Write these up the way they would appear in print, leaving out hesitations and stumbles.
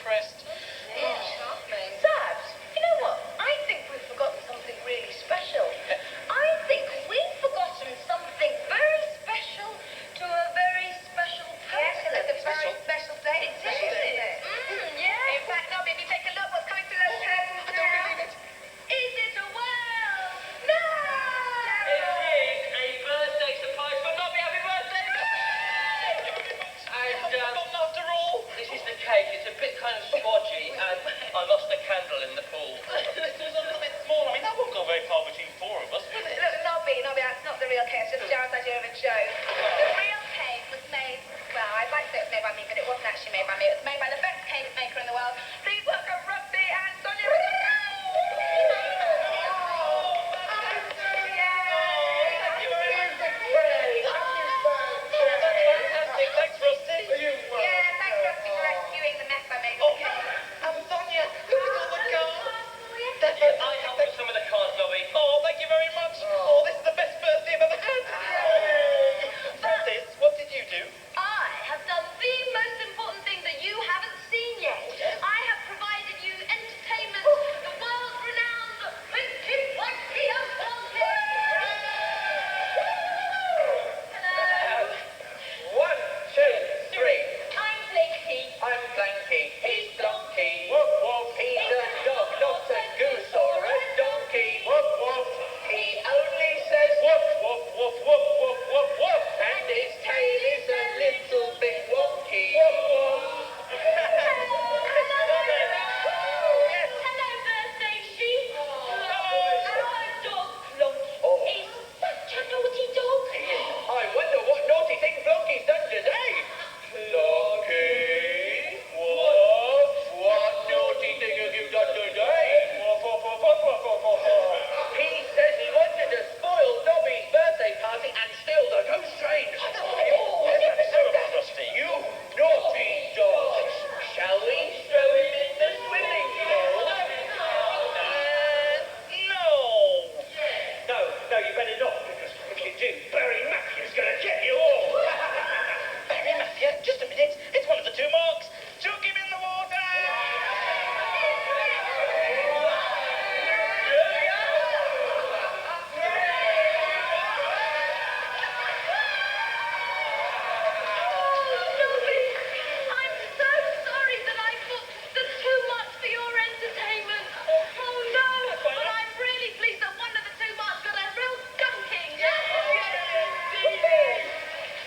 impressed. Yeah, charming. Sabs, you know what? I think we've forgotten something really special. I think we've forgotten something very special to a very special person. Yes, it's a very special day. It is, isn't it? Yeah. In fact, Nobby, if you take a look, what's coming through those curtains now? I don't believe it. Is it a world? No! It is a birthday surprise for Nobby. Happy birthday! And After all, this is the cake. It's a bit kind of spodgy, and I lost a candle in the pool. this was a little bit small. I mean, that won't go very far between four of us, will it? Look, Nobby, that's not the real cake. It's just Jared's idea of a joke. The real cake was made, well, I'd like to say it was made by me, but it wasn't actually made by me. It was made by the best cake maker in the world. Please welcome Rugby and Sonia. Thanks, Rusty. Yeah, thanks, Rusty, for rescuing the mess I made. Sonia, look at all the cars. I helped with some of the cards, Nobby. Oh, thank you very much. Oh, this is the best birthday I've ever had. Francis, what did you do? I have done the most important thing that you haven't seen yet. I have provided you entertainment, the world-renowned Pinky Punky and Punky. Hello. 1, 2, 3. I'm Blinky. I'm Blanky. He's Donkey. Woof woof. He's a dog, not a goose or a donkey. Woof woof. He only says woof woof woof woof woof woof woof, and his tail is a little bit wonky. Woof woof. Hello, birthday sheep. Our dog, Plonky. He's such a naughty dog. I wonder what naughty thing Flunky's done today. Flunky, what naughty thing have you done today? He says he wanted to spoil Nobby's birthday party and steal the ghost train. You naughty dog. Shall we throw him in the swimming pool? No, you better not, because if you do, Barry Mafia's going to get you all. Barry Mafia, just a minute. It's one of the two marks. Chuck him in the water. Nobby, I'm so sorry that I booked the too much for your entertainment. Oh no, but I'm really pleased that one of the two marks got a real dunking.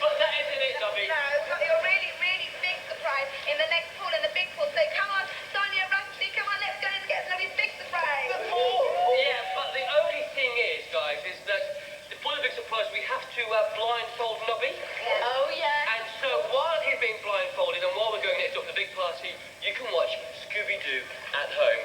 But that isn't it, Nobby. No, but your really, really big surprise in the next pool, in the big pool. So come on, Sonia, Rusty, come on, let's go and get Nobby's big surprise. Yeah, but the only thing is, guys, is that for the big surprise, we have to blindfold Nobby. Oh yeah. And so while he's being blindfolded and while we're going next door for the big party, you can watch Scooby-Doo at home.